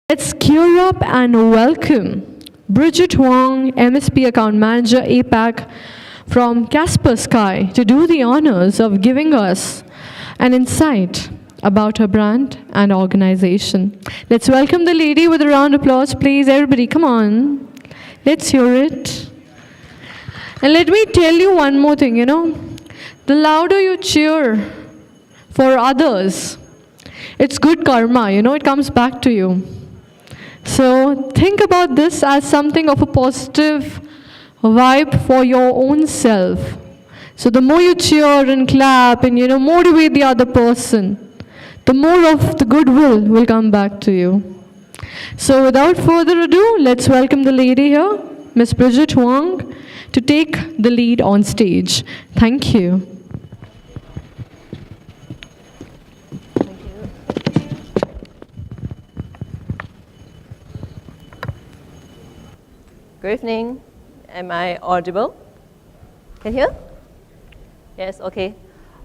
Let's gear up and welcome Bridget Huang, MSP Account Manager APAC from Kaspersky, to do the honors of giving us an insight about her brand and organization. Let's welcome the lady with a round of applause, please. Everybody, come on. Let's hear it. And let me tell you one more thing, the louder you cheer for others, it's good karma, it comes back to you. So think about this as something of a positive vibe for your own self. So the more you cheer and clap and motivate the other person, the more of the goodwill will come back to you. So without further ado, let's welcome the lady here, Miss Bridget Huang, to take the lead on stage. Thank you. Good evening. Am I audible? Can you hear? Yes, okay.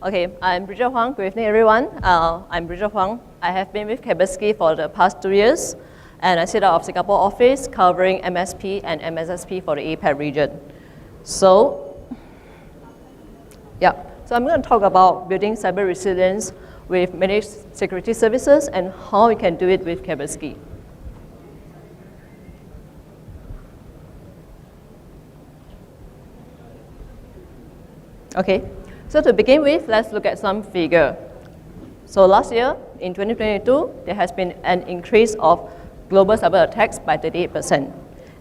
Okay, I'm Bridget Huang. Good evening, everyone. I'm Bridget Huang. I have been with Kaspersky for the past 2 years, and I sit out of Singapore office covering MSP and MSSP for the APAC region. So I'm going to talk about building cyber resilience with managed security services and how we can do it with Kaspersky. Okay, so to begin with, let's look at some figure. So last year, in 2022, there has been an increase of global cyber attacks by 38%.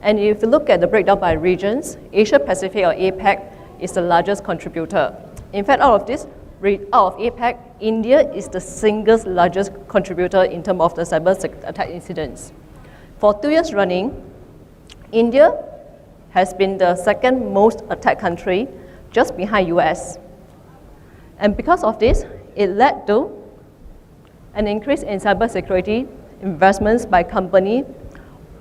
And if you look at the breakdown by regions, Asia Pacific or APAC is the largest contributor. In fact, out of APAC, India is the single largest contributor in terms of the cyber attack incidents. For 2 years running, India has been the second most attacked country, just behind US. And because of this, it led to an increase in cybersecurity investments by companies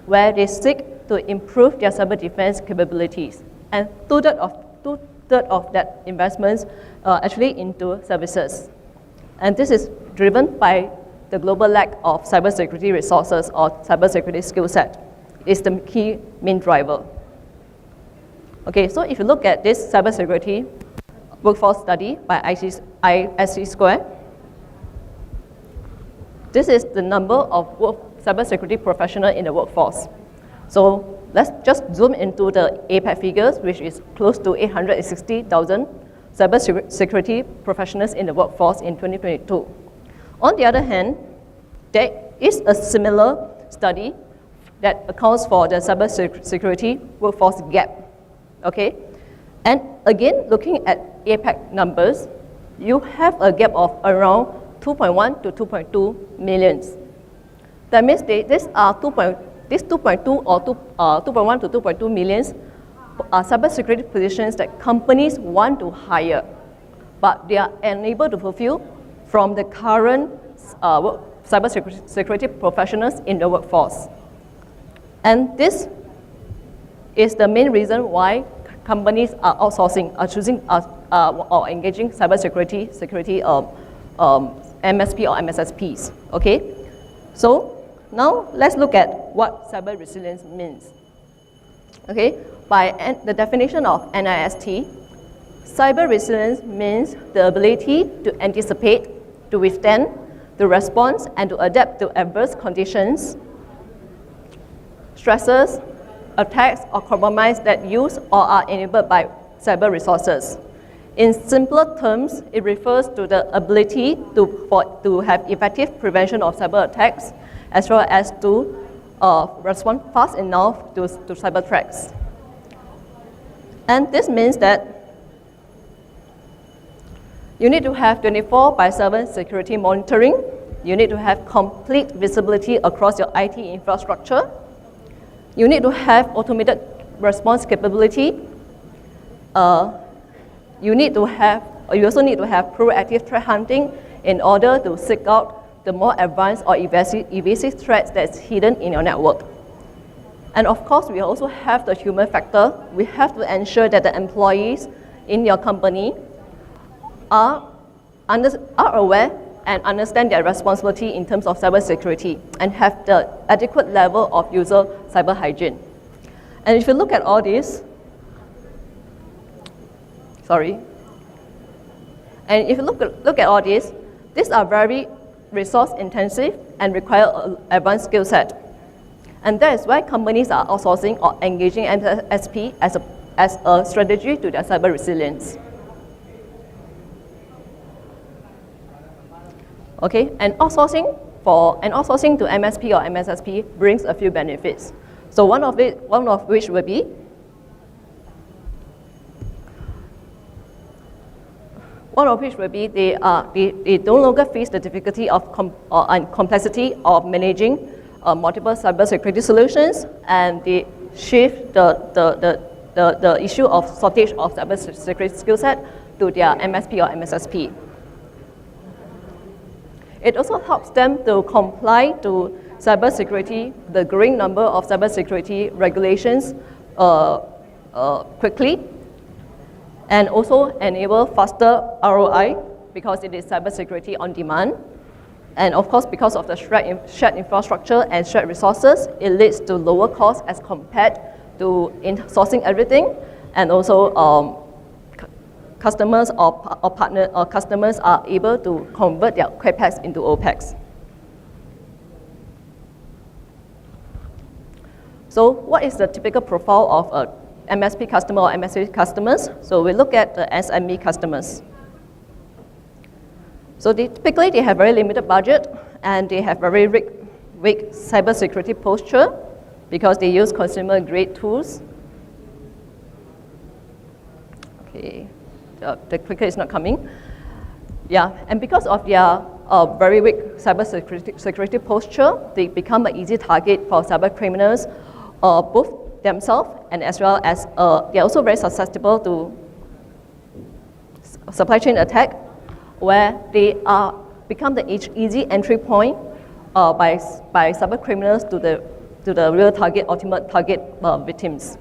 where they seek to improve their cyber defense capabilities. And two-thirds of that investments are actually into services. And this is driven by the global lack of cybersecurity resources or cybersecurity skill set. It's the key main driver. Okay, so if you look at this cybersecurity workforce study by ISC Square, this is the number of cybersecurity professionals in the workforce. So let's just zoom into the APAC figures, which is close to 860,000 cybersecurity professionals in the workforce in 2022. On the other hand, there is a similar study that accounts for the cybersecurity workforce gap. Okay, and again, looking at APAC numbers, you have a gap of around 2.1 to 2.2 millions. That means these 2.2 or 2.1 to 2.2 millions are cybersecurity positions that companies want to hire, but they are unable to fulfill from the current cybersecurity professionals in the workforce. And this is the main reason why companies are outsourcing, are choosing or engaging cybersecurity MSP or MSSPs. Okay, so now let's look at what cyber resilience means. Okay, by the definition of NIST, cyber resilience means the ability to anticipate, to withstand, to respond, and to adapt to adverse conditions, stresses, attacks, or compromise that use or are enabled by cyber resources. In simpler terms, it refers to the ability to have effective prevention of cyber attacks, as well as to respond fast enough to cyber threats. And this means that you need to have 24/7 security monitoring. You need to have complete visibility across your IT infrastructure. You need to have automated response capability. You also need to have proactive threat hunting in order to seek out the more advanced or evasive threats that's hidden in your network. And of course, we also have the human factor. We have to ensure that the employees in your company are aware and understand their responsibility in terms of cybersecurity and have the adequate level of user cyber hygiene. And if you look at all this, and if you look at all this, these are very resource intensive and require an advanced skill set. And that is why companies are outsourcing or engaging MSP as a strategy to their cyber resilience. Okay, and outsourcing to MSP or MSSP brings a few benefits. So one of which would be they no longer face the difficulty of and complexity of managing multiple cybersecurity solutions, and they shift the issue of shortage of cybersecurity skill set to their MSP or MSSP. It also helps them to comply to cybersecurity, the growing number of cybersecurity regulations quickly, and also enable faster ROI because it is cybersecurity on demand. And of course, because of the shared infrastructure and shared resources, it leads to lower costs as compared to sourcing everything. And also, customers or customers are able to convert their CapEx into OpEx. So, what is the typical profile of a MSP customer or MSP customers? So we look at the SME customers. So typically they have very limited budget and they have very weak cybersecurity posture because they use consumer grade tools. Okay, the clicker is not coming. Yeah, and because of their very weak cybersecurity posture, they become an easy target for cyber criminals, both themselves and as well as they're also very susceptible to supply chain attack, where they become the easy entry point by cyber criminals to the real target, ultimate target victims.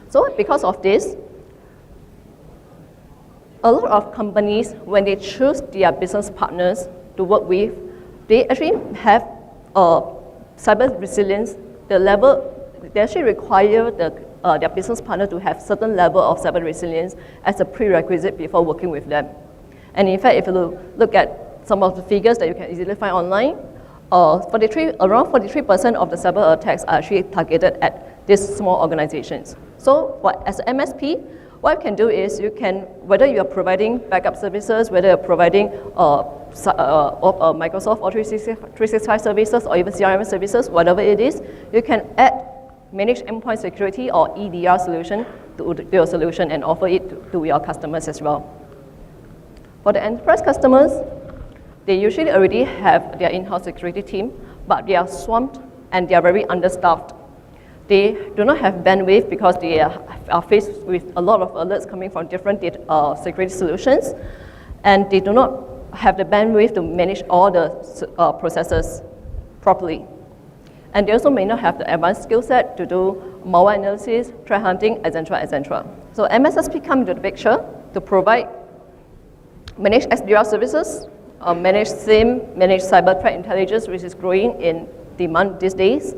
So because of this, a lot of companies, when they choose their business partners to work with, they actually have cyber resilience. They actually require their business partner to have certain level of cyber resilience as a prerequisite before working with them. And in fact, if you look at some of the figures that you can easily find online, around 43% of the cyber attacks are actually targeted at these small organizations. So as an MSP, what you can do is whether you are providing backup services, whether you're providing Microsoft or 365 services or even CRM services, whatever it is, you can add managed endpoint security or EDR solution to your solution and offer it to your customers as well. For the enterprise customers, they usually already have their in-house security team, but they are swamped and they are very understaffed. They do not have bandwidth because they are faced with a lot of alerts coming from different security solutions, and they do not have the bandwidth to manage all the processes properly. And they also may not have the advanced skill set to do malware analysis, threat hunting, etc., etc. So MSSP come into the picture to provide managed SDR services, managed SIEM, managed cyber threat intelligence, which is growing in demand these days,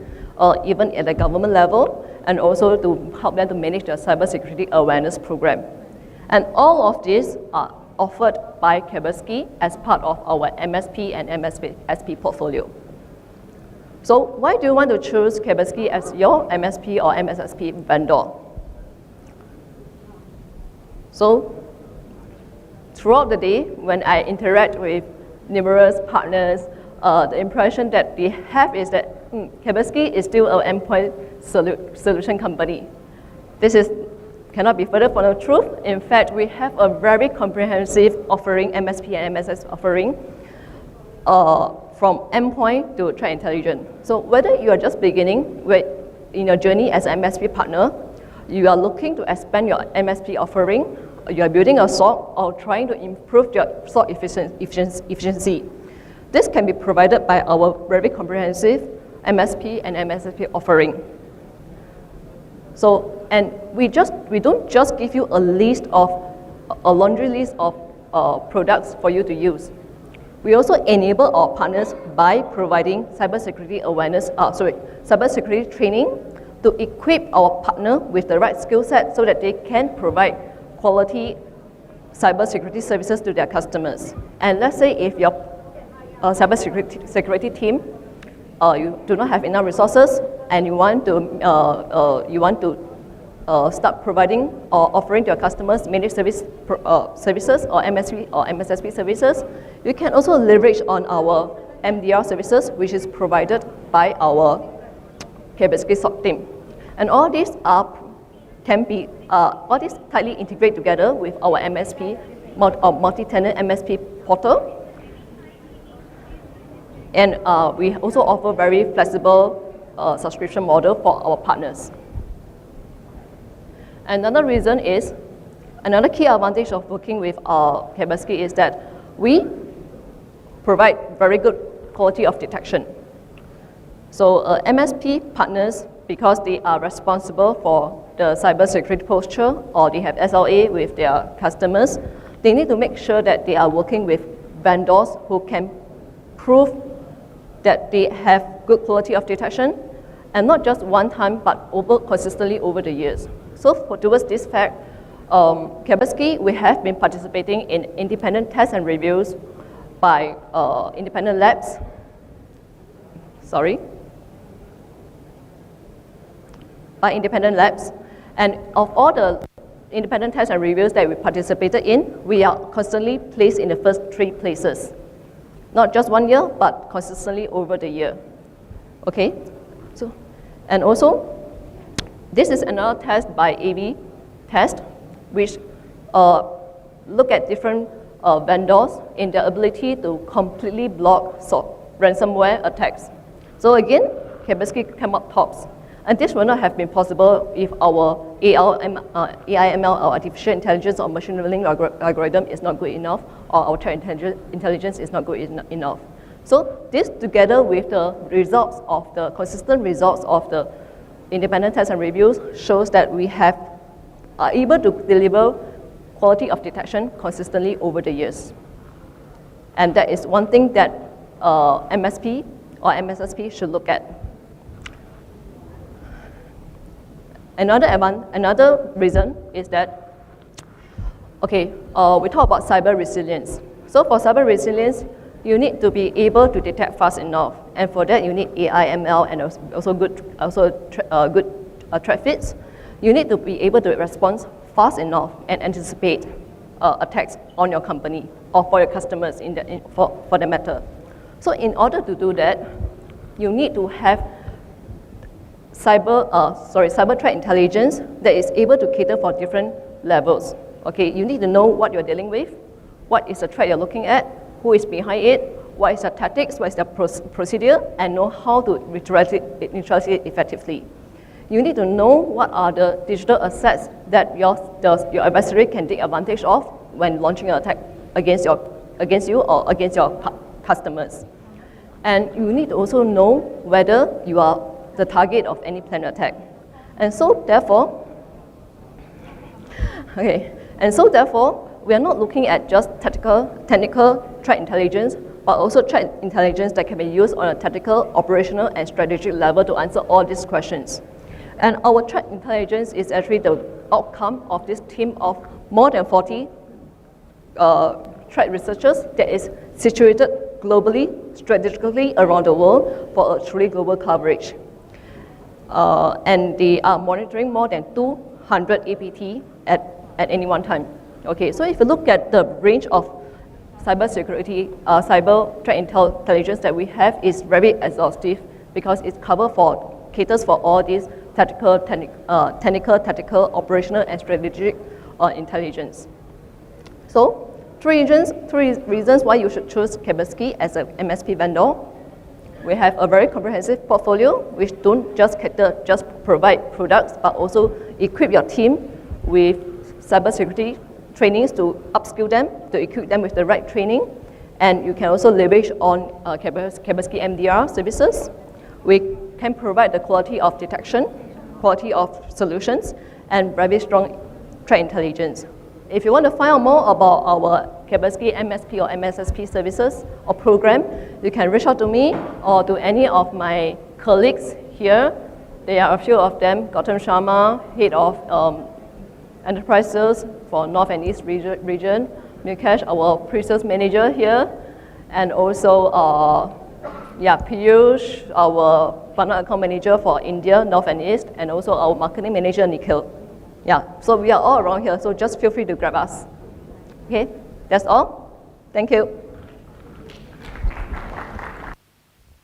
even at the government level, and also to help them to manage their cybersecurity awareness program. And all of these are offered by Kaspersky as part of our MSP and MSP portfolio. So why do you want to choose Kaspersky as your MSP or MSSP vendor? So throughout the day, when I interact with numerous partners, the impression that they have is that Kaspersky is still an endpoint solution company. This cannot be further from the truth. In fact, we have a very comprehensive offering, MSP and MSS offering, from endpoint to threat intelligence. So whether you are just beginning in your journey as an MSP partner, you are looking to expand your MSP offering, you are building a SOC, or trying to improve your SOC efficiency. This can be provided by our very comprehensive MSP and MSSP offering. So, and we don't just give you a laundry list of products for you to use. We also enable our partners by providing cybersecurity cybersecurity training to equip our partner with the right skill set so that they can provide quality cybersecurity services to their customers. And let's say if your cybersecurity team, you do not have enough resources and you want to start providing or offering to your customers managed services or MSP or MSSP services, you can also leverage on our MDR services, which is provided by our Kaspersky SOC team. And all these tightly integrate together with our MSP, multi-tenant MSP portal. And we also offer very flexible subscription model for our partners. Another key advantage of working with Kaspersky is that we provide very good quality of detection. So MSP partners, because they are responsible for the cybersecurity posture or they have SLA with their customers, they need to make sure that they are working with vendors who can prove that they have good quality of detection, and not just one time, but consistently over the years. So towards this fact, Kaspersky, we have been participating in independent tests and reviews by independent labs. By independent labs. And of all the independent tests and reviews that we participated in, we are constantly placed in the first 3 places. Not just 1 year, but consistently over the year. Okay? So, and also, this is another test by AV test, which look at different vendors in their ability to completely block ransomware attacks. So again, Kaspersky came up tops. And this would not have been possible if our AI/ML, or artificial intelligence or machine learning algorithm is not good enough, or our threat intelligence is not good enough. So this, together with the consistent results of the independent tests and reviews, shows that we are able to deliver quality of detection consistently over the years. And that is one thing that MSP or MSSP should look at. Another reason is that, we talk about cyber resilience. So for cyber resilience, you need to be able to detect fast enough, and for that you need AI/ML and also good threat fits. You need to be able to respond fast enough and anticipate attacks on your company or for your customers for the matter. So in order to do that, you need to have cyber threat intelligence that is able to cater for different levels. Okay, you need to know what you're dealing with, what is the threat you're looking at, who is behind it, what is the tactics, what is the procedure, and know how to neutralize it effectively. You need to know what are the digital assets that your adversary can take advantage of when launching an attack against you or against your customers. And you need to also know whether you are the target of any planned attack. And so therefore, we are not looking at just technical threat intelligence, but also threat intelligence that can be used on a tactical, operational, and strategic level to answer all these questions. And our threat intelligence is actually the outcome of this team of more than 40 threat researchers that is situated globally, strategically around the world for a truly global coverage. And they are monitoring more than 200 APT at any one time. Okay, so if you look at the range of cybersecurity, cyber threat intelligence that we have is very exhaustive because it caters for all these technical, tactical, operational, and strategic intelligence. So, three reasons why you should choose Kaspersky as an MSP vendor. We have a very comprehensive portfolio which don't just provide products, but also equip your team with cybersecurity trainings to upskill them, to equip them with the right training. And you can also leverage on Kaspersky MDR services. We can provide the quality of detection, quality of solutions, and very strong threat intelligence. If you want to find out more about our Kaspersky MSP or MSSP services or program, you can reach out to me or to any of my colleagues here. There are a few of them, Gautam Sharma, Head of Enterprise Sales for North and East region, Nikesh, our pre-sales manager here, and also Piyush, our partner account manager for India, North and East, and also our marketing manager, Nikhil. Yeah, so we are all around here, so just feel free to grab us. Okay, that's all. Thank you.